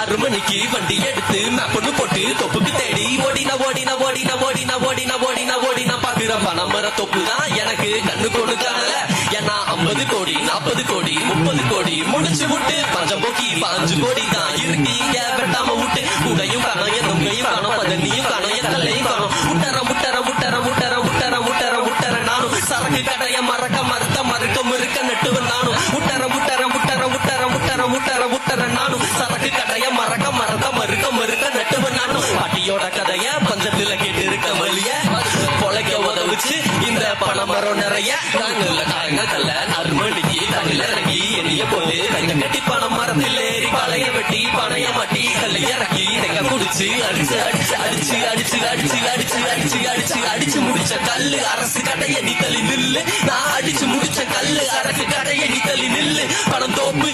6 மணிக்கு வண்டி எடுத்து மேப்பொண்ணு போட்டு தொப்புக்கு தேடி ஓடினா பாக்குற பணமர தொப்பு தான் எனக்கு கண்ணு கொண்டு காணல. ஏன்னா 50 கோடி 40 கோடி 30 கோடி முடிச்சு விட்டு பஞ்சம் போக்கி 5 கோடி தான் இருக்கீங்க வெட்டாம விட்டு கூடையும் காணும் என் நொங்கையும் காணும் பதனியும் காணும் என் கல்லையும் காணும் முட்டர நானும் சரக்கு கடைய மறக்க மறுக்க நட்டுவன் நானும் முட்டர நானும் சரக்கு கடைய மறக்க மறுக்க நட்டுவன் நானும். பாட்டியோட கதைய பஞ்சத்துல கேட்டு இருக்க வழிய பொழைக்க உதவுச்சு இந்த பணமரம் நிறைய. கல்ல 6 மணிக்கு தண்ணில இறங்கி எண்ணிய போது கைய கட்டி பணம் மரத்தில் ஏறி பழைய வெட்டி பணைய மாட்டி கல்லு இறக்கி தெங்க குடிச்சு அடிச்சு முடிச்ச கல்லு அரசு கடைய நீ தள்ளி நில்லு. நான் அடிச்சு முடிச்ச கல்லு அரசு கடைய நீ தள்ளி நில்லு. பணம் தோப்பு